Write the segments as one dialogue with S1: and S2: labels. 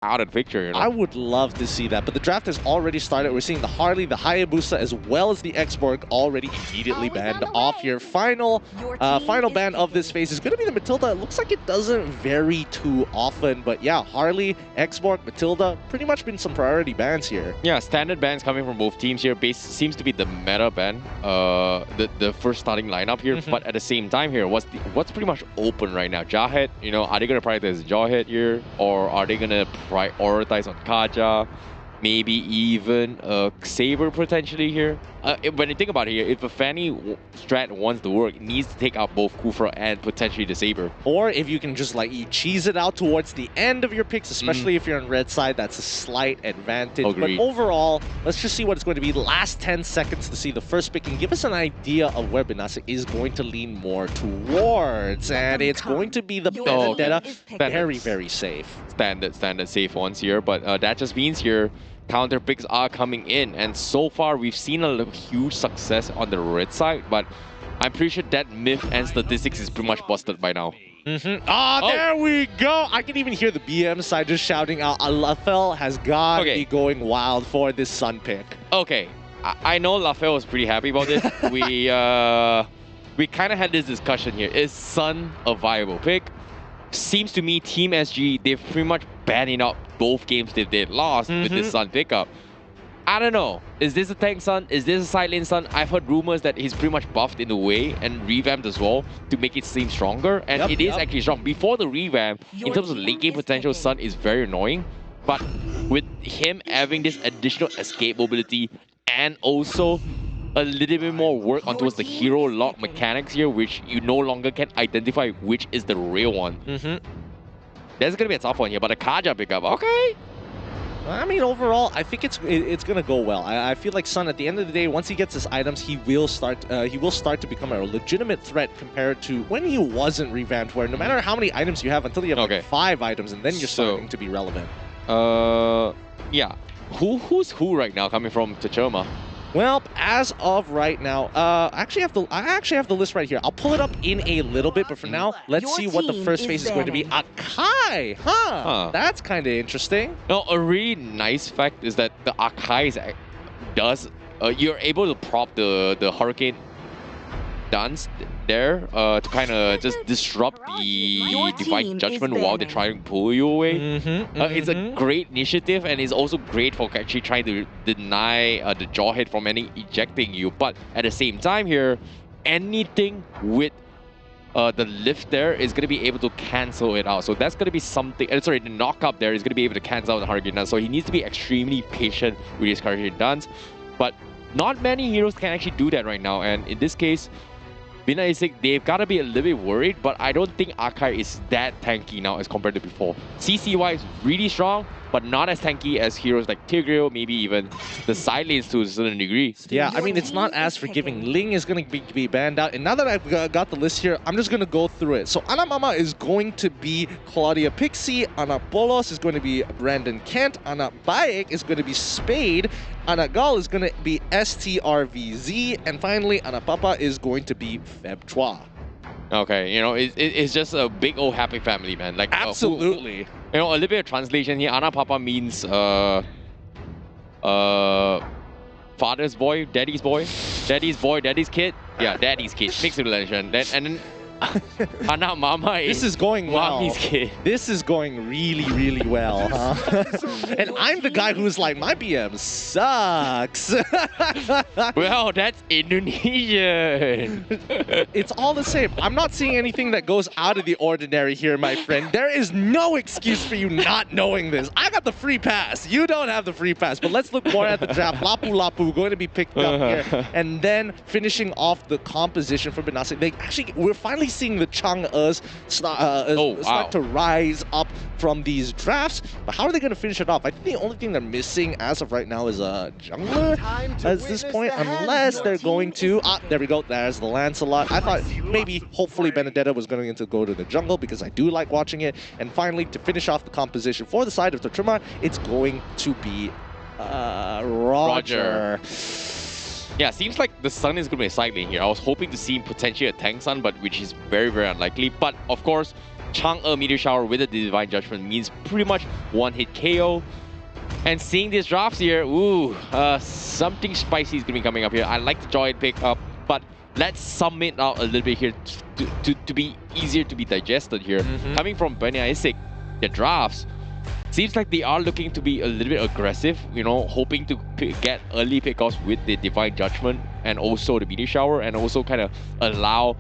S1: out of the picture, you know?
S2: I would love to see that, but the draft has already started. We're seeing the Harley, the Hayabusa, as well as the X-Borg already immediately banned off here. Final ban of this phase is going to be the Matilda. It looks like it doesn't vary too often, but yeah, Harley, X-Borg, Matilda, pretty much been some priority bans here.
S1: Yeah, standard bans coming from both teams here. Seems to be the meta ban, the first starting lineup here. But at the same time here, what's pretty much open right now? Jawhead, you know, are they going to prioritize Jawhead here, or are they going to prioritize on Kaja, maybe even Saber potentially here? When you think about it here, if a Fanny strat wants to work, it needs to take out both Kufra and potentially the Saber.
S2: Or if you can just like you cheese it out towards the end of your picks, especially if you're on red side, that's a slight advantage.
S1: Agreed.
S2: But overall, let's just see what it's going to be. The last 10 seconds to see the first pick and give us an idea of where Binasic is going to lean more towards. And it's going to be the Benedetta. Very, very safe.
S1: Standard safe ones here, but that just means here counter picks are coming in, and so far we've seen a huge success on the red side, but I'm pretty sure that myth and statistics is pretty much busted by now.
S2: There we go! I can even hear the BM side just shouting out, Lafel has got to be going wild for this Sun pick.
S1: Okay, I know Lafel was pretty happy about this. We kind of had this discussion here. Is Sun a viable pick? Seems to me Team SG, they've pretty much banning out both games they've lost with this Sun pickup. I don't know. Is this a tank Sun? Is this a side lane Sun? I've heard rumors that he's pretty much buffed in a way and revamped as well to make it seem stronger. And it is actually strong. Before the revamp, in terms of late game potential, Sun is very annoying. But with him having this additional escape mobility and also a little bit more work on towards the hero lock mechanics here, which you no longer can identify which is the real one. That's gonna be a tough one here, but a Kaja pickup, okay.
S2: I mean, overall, I think it's gonna go well. I feel like Sun, at the end of the day, once he gets his items, he will start to become a legitimate threat compared to when he wasn't revamped. Where no matter how many items you have, until you have like 5 items, and then you're starting to be relevant.
S1: Yeah. Who's who right now coming from Tercemar?
S2: Well, as of right now, I actually have the list right here. I'll pull it up in a little bit, but for now, let's see what the first phase is going to be. Akai, that's kind of interesting.
S1: No, a really nice fact is that the Akai you're able to prop the Hurricane dance there to kind of just disrupt the Divine Judgment while they're trying to pull you away. It's a great initiative, and it's also great for actually trying to deny the Jawhead from ejecting you. But at the same time here, anything with the lift there is going to be able to cancel it out. So that's going to be something. Sorry, the knock up there is going to be able to cancel out the Hurricane dance. So he needs to be extremely patient with his Hurricane dance. But not many heroes can actually do that right now. And in this case, Binasic, they've got to be a little bit worried, but I don't think Akai is that tanky now as compared to before. CC-wise, really strong, but not as tanky as heroes like Tigreal, maybe even the side lanes to a certain degree.
S2: Yeah, I mean, it's not as forgiving. Ling is going to be banned out. And now that I've got the list here, I'm just going to go through it. So Ana Mama is going to be Claudia Pixie. Ana Polos is going to be Brandon Kent. Ana Bayek is going to be Spade. Ana Gal is going to be STRVZ. And finally, Ana Papa is going to be Feb Chua.
S1: Okay, you know, it's just a big old happy family, man. Like
S2: absolutely.
S1: You know, a little bit of translation here. Ana Papa means father's boy, daddy's boy, daddy's kid. Yeah, daddy's kid. Mixed relation. And then Ana Mama is
S2: this is going well.
S1: Mommy's kid.
S2: This is going really, really well, huh? And I'm the guy who's like, my BM sucks.
S1: Well, that's Indonesian.
S2: It's all the same. I'm not seeing anything that goes out of the ordinary here, my friend. There is no excuse for you not knowing this. I got the free pass. You don't have the free pass. But let's look more at the draft. Lapu Lapu going to be picked up here. And then finishing off the composition for Binasic. We're finally seeing the Chang'es start to rise up from these drafts. But how are they going to finish it off? I think the only thing they're missing as of right now is a jungler at this point, unless they're going to... there we go. There's the Lancelot. I thought maybe, hopefully, Benedetta was going to go to the jungle because I do like watching it. And finally, to finish off the composition for the side of Tercemar, it's going to be Roger.
S1: Yeah, seems like the Sun is going to be a side lane here. I was hoping to see potentially a tank Sun, but which is very, very unlikely. But of course, Chang'e Meteor Shower with a Divine Judgment means pretty much one-hit KO. And seeing these drafts here, ooh, something spicy is going to be coming up here. I like the Joy pick up, but let's sum it out a little bit here to be easier to be digested here. Coming from Binasic, the drafts, seems like they are looking to be a little bit aggressive, you know, hoping to get early pickoffs with the Divine Judgment and also the Meteor Shower, and also kind of allow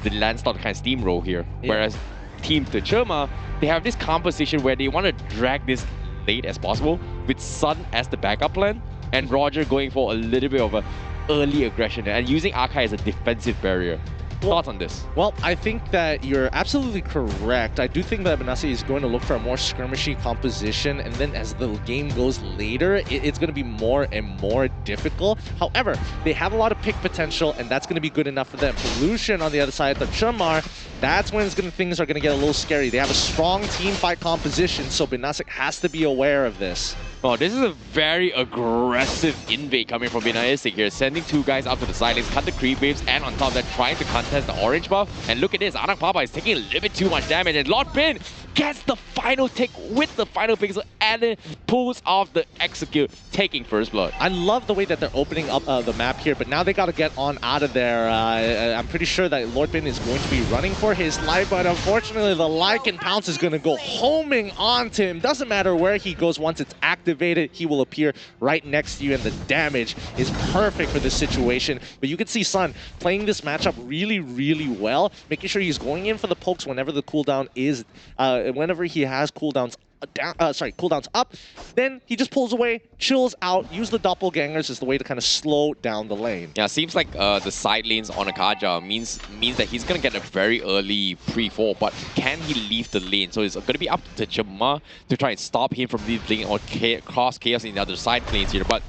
S1: the Landstar to kind of steamroll here. Yeah. Whereas Team Tercemar, they have this composition where they want to drag this late as possible with Sun as the backup plan and Roger going for a little bit of a early aggression and using Arkai as a defensive barrier. Thoughts on this? Well,
S2: I think that you're absolutely correct. I do think that Binasic is going to look for a more skirmishy composition, and then as the game goes later, it's going to be more and more difficult. However, they have a lot of pick potential, and that's going to be good enough for them. Pollution on the other side, the Tercemar, that's when things are going to get a little scary. They have a strong team fight composition, so Binasic has to be aware of this.
S1: Oh, this is a very aggressive invade coming from Binasic here, sending two guys up to the side lanes, cut the creep waves, and on top of that, trying to contest the orange buff. And look at this, Anak Papa is taking a little bit too much damage, and Lord Bin gets the final tick with the final pixel, and then pulls off the execute, taking first blood.
S2: I love the way that they're opening up the map here, but now they got to get on out of there. I'm pretty sure that Lord Bin is going to be running for his life, but unfortunately, the Lycan Pounce is going to go homing onto him. Doesn't matter where he goes once it's activated, he will appear right next to you, and the damage is perfect for this situation. But you can see Sun playing this matchup really, really well, making sure he's going in for the pokes whenever the cooldown is, whenever he has cooldowns down, cooldowns up, then he just pulls away, chills out, use the doppelgangers as the way to kind of slow down the lane.
S1: Yeah, seems like the side lanes on Akaja means that he's gonna get a very early pre-fall, but can he leave the lane? So it's gonna be up to Chama to try and stop him from leaving or cause chaos in the other side lanes here. But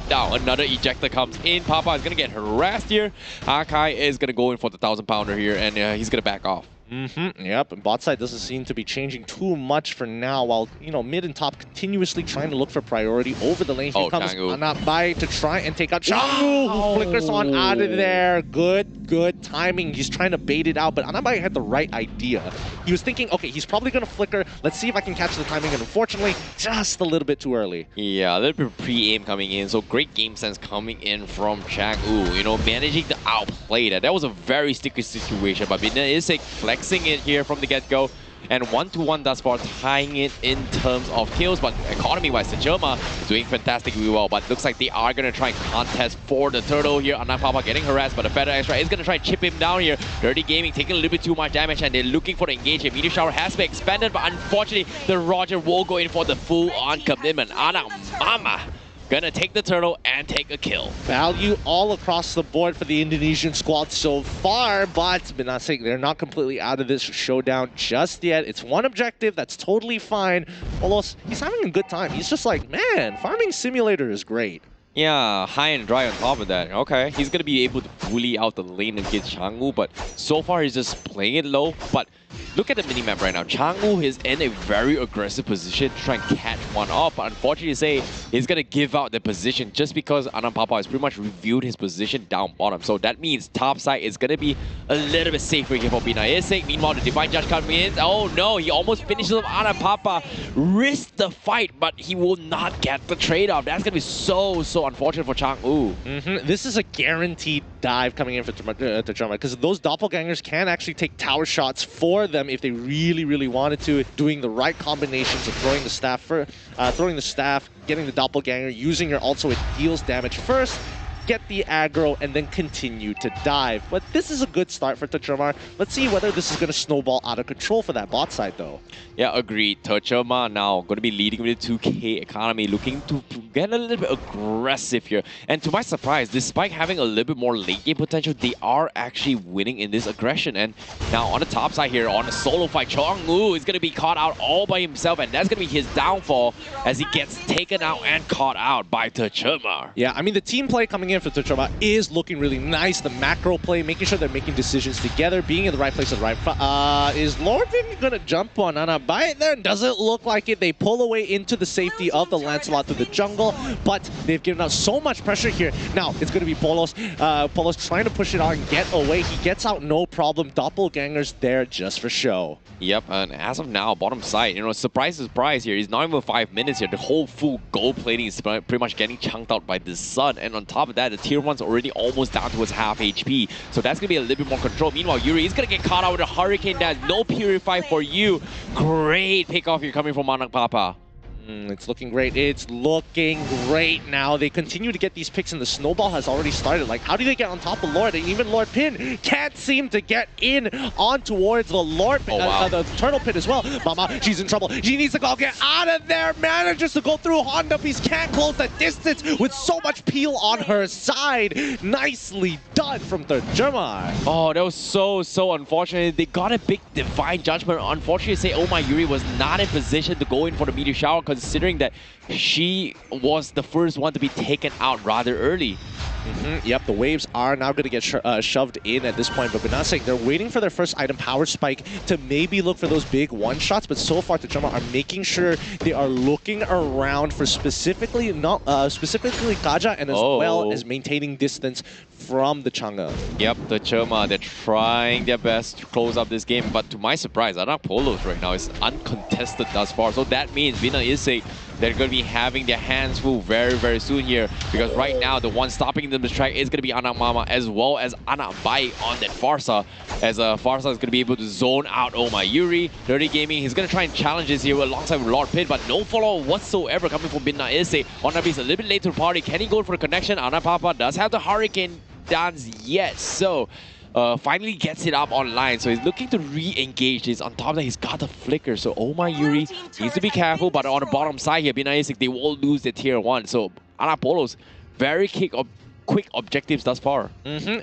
S1: now another ejector comes in. Papa is gonna get harassed here. Akai is gonna go in for the 1,000-pounder here, and he's gonna back off.
S2: Yep, and bot side doesn't seem to be changing too much for now, while, you know, mid and top continuously trying to look for priority over the lane. Here comes Tambay to try and take out Chang'e, who flickers on out of there. Good timing. He's trying to bait it out, but Tambay had the right idea. He was thinking, okay, he's probably going to flicker. Let's see if I can catch the timing, and unfortunately, just a little bit too early.
S1: Yeah, a little bit of pre-aim coming in, so great game sense coming in from Chang'e, you know, managing to outplay that. That was a very sticky situation, but Binasic flexing it here from the get-go, and 1-to-1 thus far, tying it in terms of kills, but economy-wise, Tercemar is doing fantastically well, but looks like they are going to try and contest for the turtle here. Anak Papa getting harassed, but a Feather Extra is going to try and chip him down here. Dirty Gaming taking a little bit too much damage, and they're looking for the engage here. Meteor Shower has been expanded, but unfortunately, the Roger will go in for the full-on commitment. Anak Mama gonna take the turtle and take a kill.
S2: Value all across the board for the Indonesian squad so far, but Binasic, they're not completely out of this showdown just yet. It's one objective, that's totally fine. Olos, he's having a good time. He's just like, man, farming simulator is great.
S1: Yeah, high and dry on top of that. Okay, he's gonna be able to bully out the lane against Chang'e, but so far he's just playing it low. But look at the minimap right now. Chang'e is in a very aggressive position to try and catch one up. But unfortunately to say, he's gonna give out the position just because Anak Papa has pretty much reviewed his position down bottom. So that means top side is gonna be a little bit safer here for Binasic. Meanwhile, the Divine Judge coming in. Oh no, he almost finishes off Anak Papa. Risked the fight, but he will not get the trade-off. That's gonna be so unfortunate for Chang'e.
S2: This is a guaranteed dive coming in for Tercemar, because those doppelgangers can actually take tower shots for them if they really wanted to, doing the right combinations of throwing the staff, getting the doppelganger, using your ult so it deals damage first, get the aggro, and then continue to dive. But this is a good start for Tercemar. Let's see whether this is going to snowball out of control for that bot side, though.
S1: Yeah, agreed. Tercemar now going to be leading with a 2K economy, looking to get a little bit aggressive here. And to my surprise, despite having a little bit more late game potential, they are actually winning in this aggression. And now on the top side here, on a solo fight, Chang'e is going to be caught out all by himself, and that's going to be his downfall as he gets taken out and caught out by Tercemar.
S2: Yeah, I mean, the team play coming in for Tercemar is looking really nice. The macro play, making sure they're making decisions together, being in the right place at the right. Is Lordvin gonna jump on Tambay there? Doesn't look like it. They pull away into the safety of the Lancelot through the jungle, but they've given us so much pressure here. Now it's gonna be Polos. Polos trying to push it on and get away. He gets out no problem. Doppelganger's there just for show.
S1: Yep, and as of now, bottom side, you know, surprise here. He's not even 5 minutes here. The whole full gold plating is pretty much getting chunked out by the sun. And on top of that, the tier 1's already almost down towards half HP. So that's going to be a little bit more control. Meanwhile, Yuri is going to get caught out with a Hurricane Dance. No Purify for you. Great pickoff here coming from Anak Papa.
S2: It's looking great. It's looking great now. They continue to get these picks, and the snowball has already started. Like, how do they get on top of Lord? And even Lord Pin can't seem to get in on towards the Lord Pin, the Turtle Pit as well. Mama, she's in trouble. She needs to go get out of there. Manages to go through. Honda Beast can't close the distance with so much peel on her side. Nicely done from Tercemar.
S1: Oh, that was so unfortunate. They got a big Divine Judgment. Unfortunately, say, oh my, Yuri was not in position to go in for the Meteor Shower, considering that she was the first one to be taken out rather early.
S2: Yep, the waves are now going to get shoved in at this point, but Binasic, they're waiting for their first item, Power Spike, to maybe look for those big one-shots, but so far Tercemar are making sure they are looking around for specifically Kaja, and as well as maintaining distance from the Chang'e.
S1: Yep, the Tercemar, they're trying their best to close up this game, but to my surprise, Anak Polos right now is uncontested thus far, so that means Binasic, they're going to be having their hands full very soon here, because right now the one stopping them this track is going to be Anak Mama as well as Anak Bai on that Farsa, as Farsa is going to be able to zone out Oh My Yuri. Dirty Gaming, he's going to try and challenge this here alongside with Lord Pit, but no follow whatsoever coming from Binasic. Honda Beast a little bit late to the party. Can he go for the connection? Anak Papa does have the Hurricane Dance yet, so finally gets it up online, so he's looking to re-engage this. On top of that, he's got the flicker, so Oh My Yuri needs to be careful, but on the bottom side here, Binasic, they will lose the tier 1, so Anak Polos, very quick objectives thus far.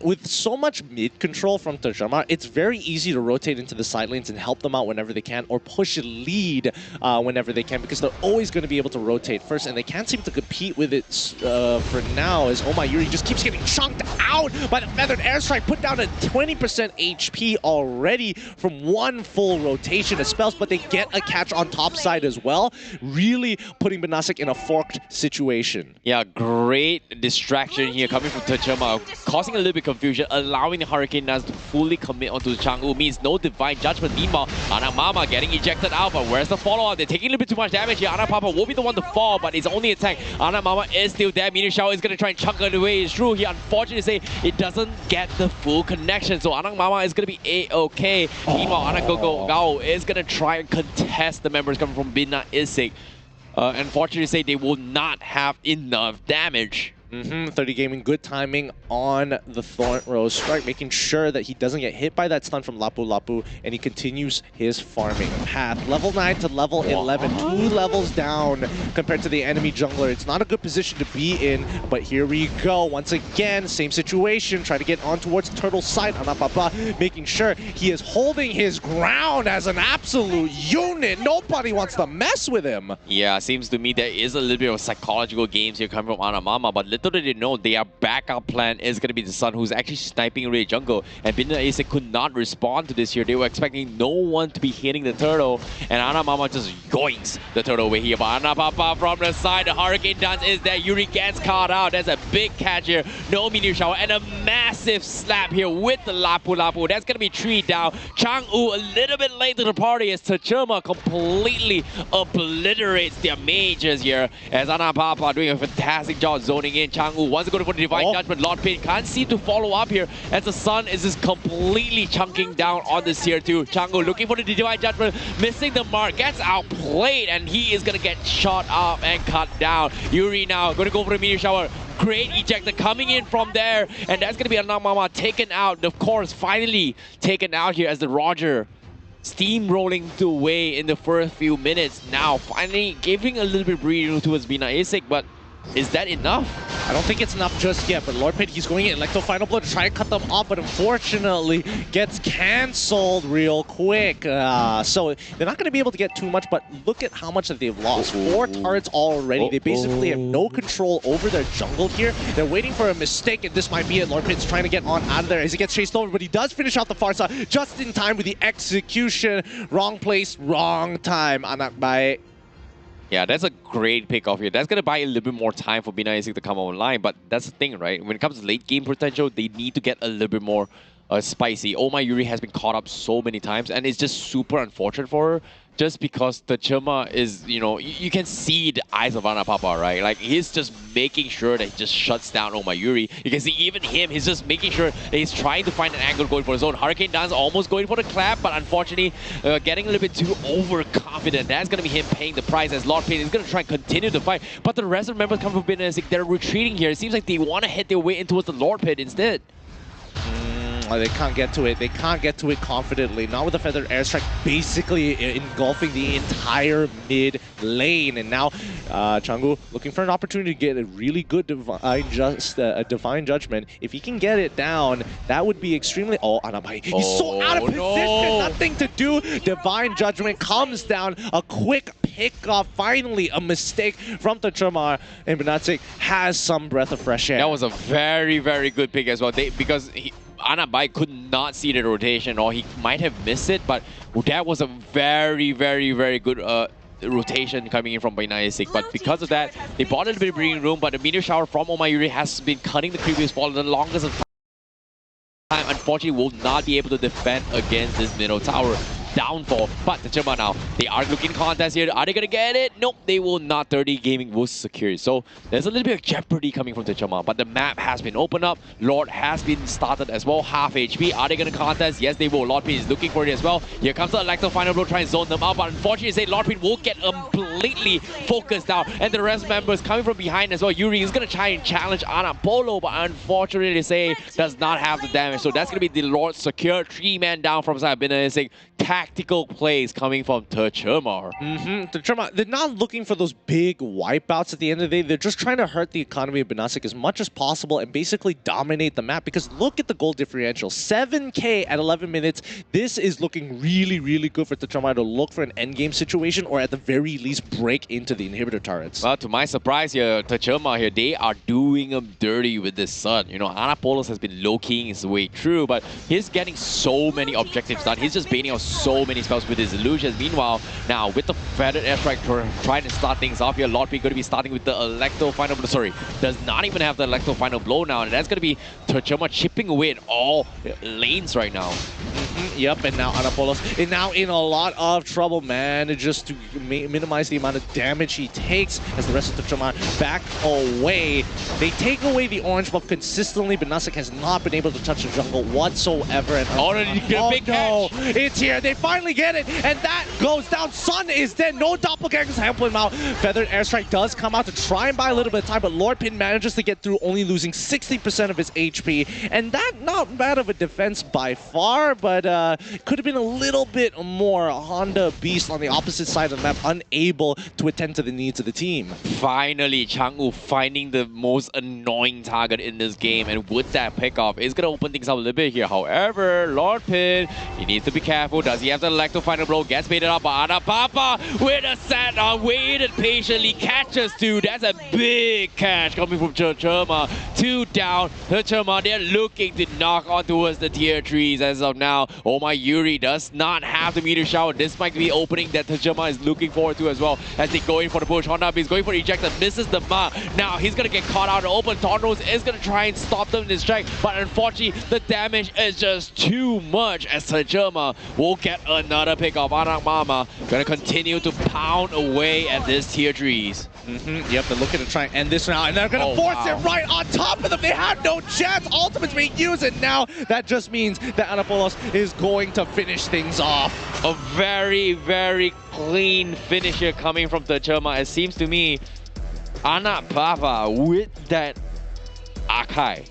S2: With so much mid-control from Tercemar, it's very easy to rotate into the side lanes and help them out whenever they can, or push a lead whenever they can, because they're always going to be able to rotate first, and they can't seem to compete with it for now, as Oh My Yuri just keeps getting chunked out by the Feathered Airstrike, put down at 20% HP already from one full rotation of spells, but they get a catch on top side as well, really putting Binasic in a forked situation.
S1: Yeah, great distraction here coming from Tercemar, causing a little bit of confusion, allowing the Hurricane Dance to fully commit onto the Chang'e means no Divine Judgment. Meanwhile, Anak Mama getting ejected out, but where's the follow-up? They're taking a little bit too much damage here. Anak Papa will be the one to fall, but it's only a tank. Anak Mama is still there. Meteor Shower is going to try and chunk it away. It's true. He unfortunately it doesn't get the full connection, so Anak Mama is going to be a-okay. Meanwhile, Anak Gao is going to try and contest the members coming from Binasic. Unfortunately, they will not have enough damage.
S2: 30 Gaming, good timing on the Thorn Rose strike, making sure that he doesn't get hit by that stun from Lapu Lapu, and he continues his farming path. Level 9 to level 11, 2 levels down compared to the enemy jungler. It's not a good position to be in, but here we go. Once again, same situation, try to get on towards Turtle's side. Anak Papa making sure he is holding his ground as an absolute unit. Nobody wants to mess with him.
S1: Yeah, seems to me there is a little bit of psychological games here coming from Anak Mama, but little did they know their backup plan is going to be the Sun, who's actually sniping Ray Jungle, and Binasic could not respond to this here. They were expecting no one to be hitting the turtle, and Anak Mama just yoinks the turtle away here. But Anak Papa from the side, the Hurricane Dance is there. Yuri gets caught out. There's a big catch here. No Meteor Shower, and a massive slap here with the Lapu Lapu. That's going to be 3 down. Chang'e a little bit late to the party as Tercemar completely obliterates their mages here, as Anak Papa doing a fantastic job zoning in. Chang'e wants to go for the Divine Judgment. Lord Pin can't seem to follow up here, as the Sun is just completely chunking down on this tier 2. Chang'e looking for the Divine Judgment, missing the mark, gets outplayed, and he is going to get shot up and cut down. Yuri now going to go for the Meteor Shower. Great ejector coming in from there, and that's going to be Anak Mama taken out. Of course, finally taken out here as the Roger steamrolling the way in the first few minutes. Now, finally giving a little bit breathing towards Binasic, but Is that enough?
S2: I don't think it's enough just yet, but Lord Pit, he's going in Electro Final Blow to try and cut them off, but unfortunately gets cancelled real quick. So they're not going to be able to get too much, but look at how much that they've lost. 4 turrets already. They basically have no control over their jungle here. They're waiting for a mistake, and this might be it. Lord Pit's trying to get on out of there as he gets chased over, but he does finish out the far side just in time with the execution. Wrong place, wrong time. Anak baik.
S1: Yeah, that's a great pick off here. That's going to buy a little bit more time for Binasic to come online, but that's the thing, right? When it comes to late game potential, they need to get a little bit more spicy. Oh My Yuri has been caught up so many times, and it's just super unfortunate for her. Just because Tercemar is, you know, you can see the eyes of Ana Papa, right? Like, he's just making sure that he just shuts down Oh My Yuri. You can see even him, he's just making sure that he's trying to find an angle going for his own. Hurricane Dance almost going for the clap, but unfortunately, getting a little bit too overconfident. That's going to be him paying the price as Lord Payne is going to try and continue the fight. But the rest of the members come from Binasic, they're retreating here. It seems like they want to head their way in towards the Lord Pit instead.
S2: They can't get to it. They can't get to it confidently. Not with the Feathered Airstrike basically engulfing the entire mid lane. And now Changu looking for an opportunity to get a really good divine judgment. If he can get it down, that would be extremely... Oh, Anabai. He's so out of position. Nothing to do. Divine Judgment comes down. A quick pick-off. Finally, a mistake from Tercemar. And Binasic has some breath of fresh air.
S1: That was a very, very good pick as well. Because Anabai could not see the rotation, or he might have missed it, but that was a very, very, very good rotation coming in from Binasic. But because of that, they bought a little bit of breathing room, but the meteor shower from Oh My Yuri has been cutting the creepiest ball the longest of time. Unfortunately, will not be able to defend against this middle tower. Downfall, but Tercemar now, they are looking contest here. Are they gonna get it? Nope, they will not. 30 Gaming was secured. So there's a little bit of jeopardy coming from Tercemar, but the map has been opened up. Lord has been started as well, half HP. Are they gonna contest? Yes, they will. Lord Pin is looking for it as well. Here comes the Electro Final Blow, trying to zone them out, but unfortunately, Lord Pin will get completely focused down, and the rest members coming from behind as well. Yuri is gonna try and challenge Ana Polo, but unfortunately, they say does not have the damage. So that's gonna be the Lord secure, 3-man down from side Binasic. Tactical plays coming from Tercemar.
S2: Tercemar, they're not looking for those big wipeouts at the end of the day. They're just trying to hurt the economy of Binasic as much as possible and basically dominate the map. Because look at the goal differential. 7K at 11 minutes. This is looking really, really good for Tercemar to look for an endgame situation, or at the very least break into the inhibitor turrets.
S1: Well, to my surprise here, Tercemar here, they are doing him dirty with this Sun. You know, Anapolos has been low-keying his way through, but he's getting so many objectives done. He's just baiting out so many spells with his illusions. Meanwhile, now with the Feathered Airstrike trying to start things off here, Lord P going to be starting with the Electro Final Blow. Sorry, does not even have the Electro Final Blow now, and that's going to be Tercemar chipping away at all lanes right now.
S2: Yep, and now Anapolos is now in a lot of trouble, manages to minimize the amount of damage he takes as the rest of Tercemar back away. They take away the orange buff consistently, but Binasic has not been able to touch the jungle whatsoever. And
S1: big catch.
S2: It's here. They finally get it, and that goes down. Sun is dead. No doppelgangers helping him out. Feathered Airstrike does come out to try and buy a little bit of time, but Lord Pin manages to get through, only losing 60% of his HP. And that, not bad of a defense by far, but could have been a little bit more. Honda Beast on the opposite side of the map, unable to attend to the needs of the team.
S1: Finally, Changwoo finding the most annoying target in this game, and with that pickoff, it's going to open things up a little bit here. However, Lord Pin, he needs to be careful. Does he have the Electro Final Blow? Gets baited up by Ana Papa with a set on, waited patiently, catches two. That's a big catch coming from Tercemar. 2 down. Tercemar, they're looking to knock on towards the tier 3s as of now. Oh My Yuri does not have the meteor shower. This might be the opening that Tercemar is looking forward to as well, as they go in for the push. Honda is going for ejector, misses the mark. Now he's going to get caught out. Open Tornos is going to try and stop them in his strike, but unfortunately the damage is just too much as Tercemar will get another pick off. Anak Mama going to continue to pound away at this tier 3s.
S2: Yep, they're looking to try and end this now, and they're going to force it right on top of them. They have no chance. Ultimate's being used, and now that just means that Anapolos is going to finish things off.
S1: A very, very clean finisher coming from Tercemar. It seems to me, Anak Papa with that Akai